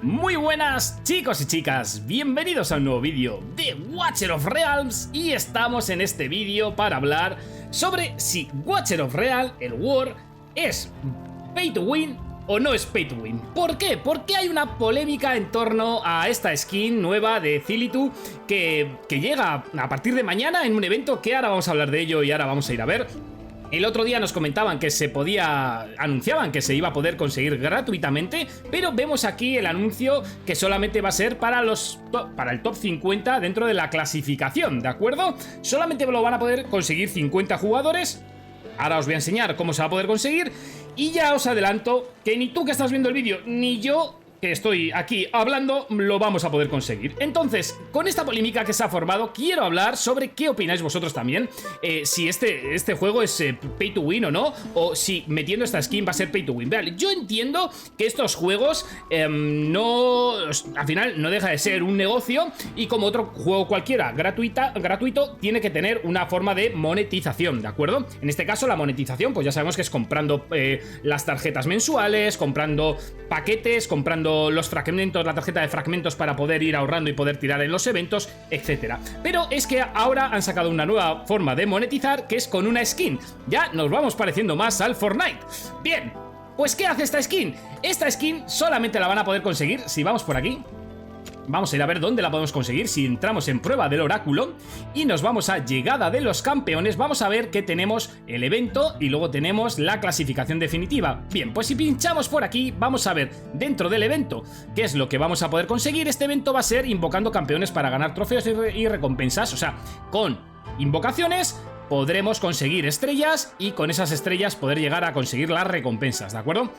Muy buenas chicos y chicas, bienvenidos a un nuevo vídeo de Watcher of Realms y estamos en este vídeo para hablar sobre si Watcher of Realms, el War, es pay to win o no es pay to win. ¿Por qué? Porque hay una polémica en torno a esta skin nueva de Zilitu que llega a partir de mañana en un evento que ahora vamos a hablar de ello y ahora vamos a ir a ver. El otro día nos comentaban que anunciaban que se iba a poder conseguir gratuitamente, pero vemos aquí el anuncio que solamente va a ser para el top 50 dentro de la clasificación, ¿de acuerdo? Solamente lo van a poder conseguir 50 jugadores. Ahora os voy a enseñar cómo se va a poder conseguir y ya os adelanto que ni tú que estás viendo el vídeo, ni yo que estoy aquí hablando, lo vamos a poder conseguir. Entonces, con esta polémica que se ha formado, quiero hablar sobre qué opináis vosotros también, si este juego es pay to win o no, o si metiendo esta skin va a ser pay to win. Vean, yo entiendo que estos juegos al final no deja de ser un negocio y como otro juego cualquiera gratuito, tiene que tener una forma de monetización, ¿de acuerdo? En este caso la monetización, pues ya sabemos que es comprando las tarjetas mensuales, comprando paquetes, comprando los fragmentos, la tarjeta de fragmentos para poder ir ahorrando y poder tirar en los eventos, etcétera. Pero es que ahora han sacado una nueva forma de monetizar que es con una skin. Ya nos vamos pareciendo más al Fortnite. Bien, pues ¿qué hace esta skin? Esta skin solamente la van a poder conseguir si vamos por aquí. Vamos a ir a ver dónde la podemos conseguir. Si entramos en prueba del oráculo y nos vamos a llegada de los campeones, vamos a ver que tenemos el evento y luego tenemos la clasificación definitiva. Bien, pues si pinchamos por aquí, vamos a ver dentro del evento qué es lo que vamos a poder conseguir. Este evento va a ser invocando campeones para ganar trofeos y recompensas. O sea, con invocaciones podremos conseguir estrellas y con esas estrellas poder llegar a conseguir las recompensas, ¿de acuerdo?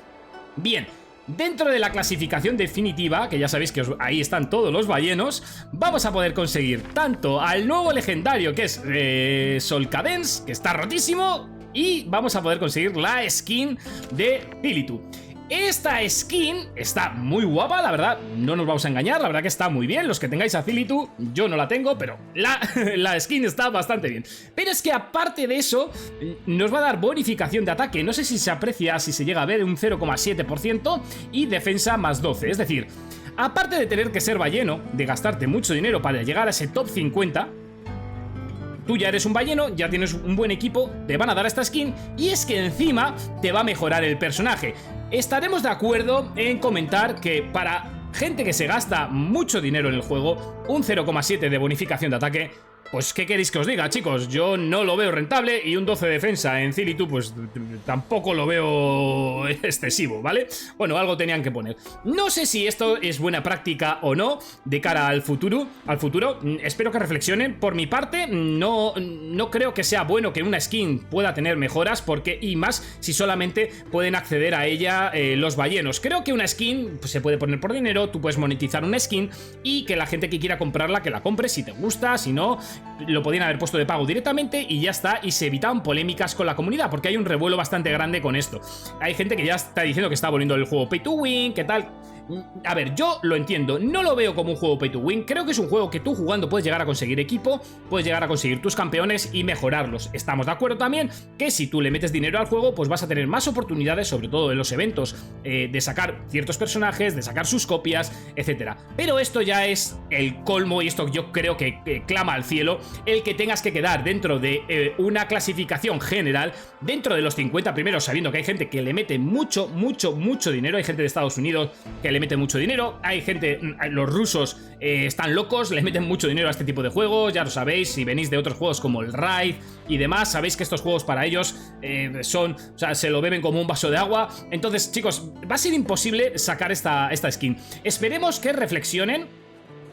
Bien. Dentro de la clasificación definitiva, que ya sabéis que ahí están todos los ballenos, vamos a poder conseguir tanto al nuevo legendario que es Sol Cadence, que está rotísimo, y vamos a poder conseguir la skin de Zilitu. Esta skin está muy guapa, la verdad, no nos vamos a engañar, la verdad que está muy bien. Los que tengáis a Zilitu, yo no la tengo, pero la skin está bastante bien. Pero es que aparte de eso, nos va a dar bonificación de ataque, no sé si se aprecia, si se llega a ver, un 0,7% y defensa más 12, es decir, aparte de tener que ser balleno, de gastarte mucho dinero para llegar a ese top 50... Tú ya eres un balleno, ya tienes un buen equipo, te van a dar esta skin y es que encima te va a mejorar el personaje. Estaremos de acuerdo en comentar que para gente que se gasta mucho dinero en el juego, un 0,7 de bonificación de ataque, pues ¿qué queréis que os diga, chicos? Yo no lo veo rentable y un 12 de defensa en Zilitu pues tampoco lo veo excesivo, ¿vale? Bueno, algo tenían que poner. No sé si esto es buena práctica o no de cara al futuro. Espero que reflexionen. Por mi parte, no creo que sea bueno que una skin pueda tener mejoras y más si solamente pueden acceder a ella los ballenos. Creo que una skin pues, se puede poner por dinero, tú puedes monetizar una skin y que la gente que quiera comprarla, que la compre si te gusta, si no... Lo podían haber puesto de pago directamente y ya está, y se evitaban polémicas con la comunidad, porque hay un revuelo bastante grande con esto. Hay gente que ya está diciendo que está volviendo el juego pay to win, que tal... A ver, yo lo entiendo, no lo veo como un juego pay to win, creo que es un juego que tú jugando puedes llegar a conseguir equipo, puedes llegar a conseguir tus campeones y mejorarlos. Estamos de acuerdo también que si tú le metes dinero al juego, pues vas a tener más oportunidades, sobre todo en los eventos, de sacar ciertos personajes, de sacar sus copias, etcétera. Pero esto ya es el colmo y esto yo creo que clama al cielo, el que tengas que quedar dentro de una clasificación general, dentro de los 50 primeros, sabiendo que hay gente que le mete mucho dinero, hay gente de Estados Unidos que le mete mucho dinero, hay gente, los rusos están locos, le meten mucho dinero a este tipo de juegos, ya lo sabéis, si venís de otros juegos como el Raid y demás, sabéis que estos juegos para ellos o sea, se lo beben como un vaso de agua. Entonces, chicos, va a ser imposible sacar esta skin. Esperemos que reflexionen,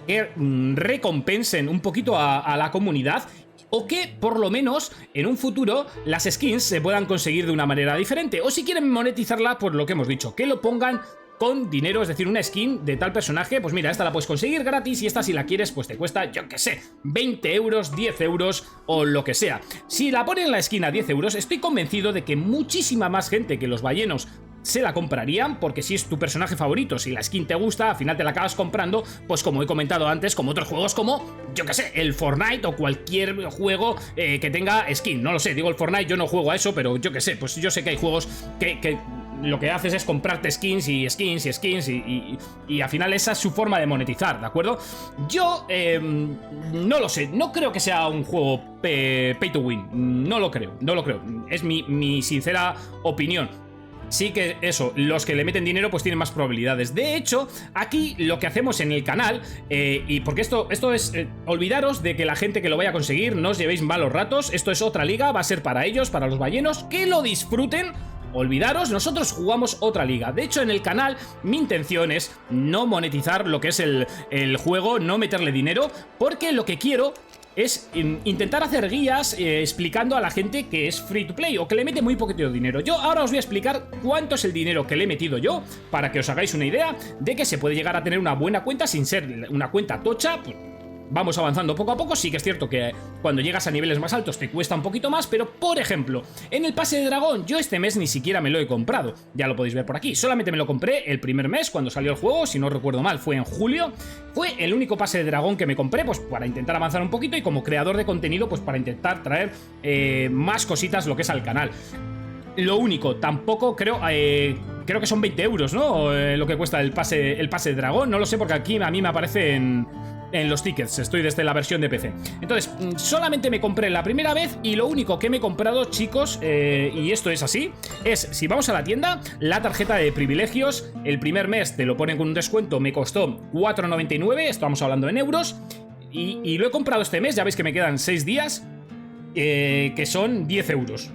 que recompensen un poquito a la comunidad, o que por lo menos en un futuro las skins se puedan conseguir de una manera diferente, o si quieren monetizarla, por lo que hemos dicho, que lo pongan con dinero, es decir, una skin de tal personaje, pues mira, esta la puedes conseguir gratis y esta si la quieres pues te cuesta, yo qué sé, 20 euros, 10 euros o lo que sea. Si la ponen la skin a 10 euros, estoy convencido de que muchísima más gente que los ballenos se la comprarían, porque si es tu personaje favorito, si la skin te gusta, al final te la acabas comprando, pues como he comentado antes, como otros juegos como, yo que sé, el Fortnite o cualquier juego que tenga skin, no lo sé, digo el Fortnite, yo no juego a eso, pero yo que sé, pues yo sé que hay juegos que lo que haces es comprarte skins y skins y skins y al final esa es su forma de monetizar, ¿de acuerdo? Yo no lo sé, no creo que sea un juego pay to win, no lo creo, es mi sincera opinión. Sí que eso, los que le meten dinero pues tienen más probabilidades. De hecho, aquí lo que hacemos en el canal, y porque esto es, olvidaros de que la gente que lo vaya a conseguir no os llevéis malos ratos. Esto es otra liga, va a ser para ellos, para los ballenos, que lo disfruten. Olvidaros, nosotros jugamos otra liga. De hecho, en el canal mi intención es no monetizar lo que es el juego, no meterle dinero, porque lo que quiero es intentar hacer guías explicando a la gente que es free to play o que le mete muy poquito dinero. Yo ahora os voy a explicar cuánto es el dinero que le he metido yo, para que os hagáis una idea de que se puede llegar a tener una buena cuenta sin ser una cuenta tocha. Pues, vamos avanzando poco a poco. Sí que es cierto que cuando llegas a niveles más altos te cuesta un poquito más, pero por ejemplo, en el pase de dragón yo este mes ni siquiera me lo he comprado. Ya lo podéis ver por aquí. Solamente me lo compré el primer mes cuando salió el juego, si no recuerdo mal fue en julio. Fue el único pase de dragón que me compré pues para intentar avanzar un poquito y como creador de contenido pues para intentar traer más cositas lo que es al canal. Lo único, tampoco creo que son 20 euros, ¿no? Lo que cuesta el pase de dragón. No lo sé porque aquí a mí me aparece en los tickets, estoy desde la versión de PC. Entonces, solamente me compré la primera vez y lo único que me he comprado, chicos, y esto es así, es, si vamos a la tienda, la tarjeta de privilegios. El primer mes te lo ponen con un descuento, me costó 4,99, estamos hablando en euros, y lo he comprado este mes, ya veis que me quedan 6 días, que son 10 euros.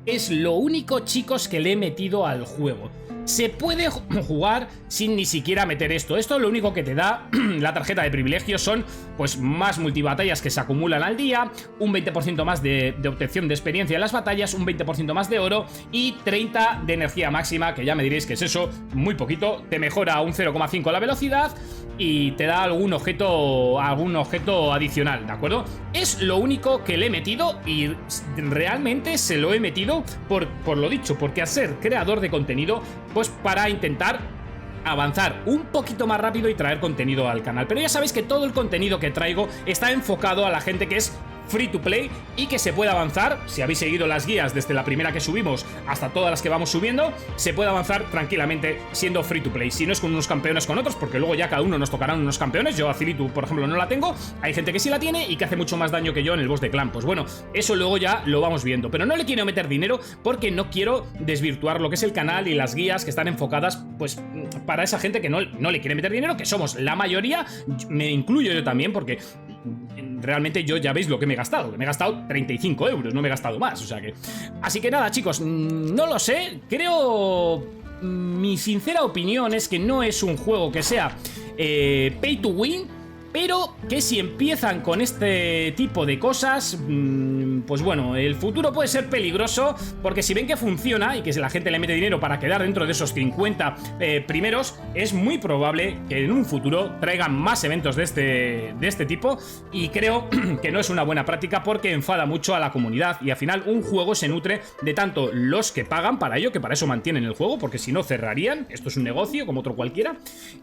Es lo único, chicos, que le he metido al juego. Se puede jugar sin ni siquiera meter esto. Esto lo único que te da la tarjeta de privilegios son pues más multibatallas que se acumulan al día, un 20% más de obtención de experiencia en las batallas, un 20% más de oro y 30 de energía máxima, que ya me diréis que es eso, muy poquito. Te mejora un 0,5 la velocidad y te da algún objeto adicional, ¿de acuerdo? Es lo único que le he metido y realmente se lo he metido por lo dicho, porque al ser creador de contenido, pues para intentar avanzar un poquito más rápido y traer contenido al canal. Pero ya sabéis que todo el contenido que traigo está enfocado a la gente que es free to play y que se puede avanzar. Si habéis seguido las guías desde la primera que subimos hasta todas las que vamos subiendo, se puede avanzar tranquilamente siendo free to play. Si no es con unos campeones, con otros, porque luego ya cada uno nos tocarán unos campeones. Yo a Cilitu, por ejemplo, no la tengo. Hay gente que sí la tiene y que hace mucho más daño que yo en el boss de clan. Pues bueno, eso luego ya lo vamos viendo. Pero no le quiero meter dinero porque no quiero desvirtuar lo que es el canal y las guías que están enfocadas pues para esa gente que no le quiere meter dinero, que somos la mayoría. Me incluyo yo también, porque realmente yo ya veis lo que me he gastado. Me he gastado 35 euros, no me he gastado más, o sea que... Así que nada, chicos, no lo sé. Creo... Mi sincera opinión es que no es un juego que sea pay to win, pero que si empiezan con este tipo de cosas, pues bueno, el futuro puede ser peligroso, porque si ven que funciona y que la gente le mete dinero para quedar dentro de esos 50 primeros, es muy probable que en un futuro traigan más eventos de este tipo, y creo que no es una buena práctica porque enfada mucho a la comunidad, y al final un juego se nutre de tanto los que pagan para ello, que para eso mantienen el juego, porque si no cerrarían. Esto es un negocio como otro cualquiera,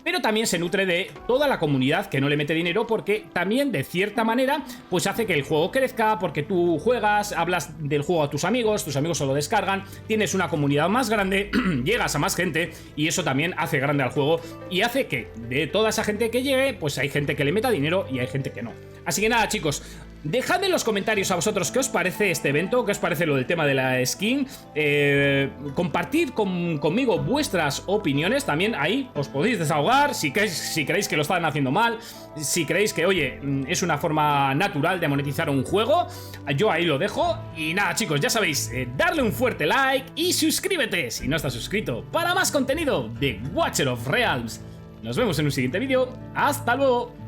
pero también se nutre de toda la comunidad que no le mete dinero, porque también de cierta manera pues hace que el juego crezca, porque tú juegas, hablas del juego a tus amigos se lo descargan, tienes una comunidad más grande, llegas a más gente y eso también hace grande al juego y hace que de toda esa gente que llegue pues hay gente que le meta dinero y hay gente que no. Así que nada, chicos, dejadme en los comentarios a vosotros qué os parece este evento, qué os parece lo del tema de la skin. Compartid conmigo vuestras opiniones. También ahí os podéis desahogar si creéis que lo están haciendo mal, si creéis que, oye, es una forma natural de monetizar un juego. Yo ahí lo dejo. Y nada, chicos, ya sabéis, darle un fuerte like y suscríbete si no estás suscrito para más contenido de Watcher of Realms. Nos vemos en un siguiente vídeo. ¡Hasta luego!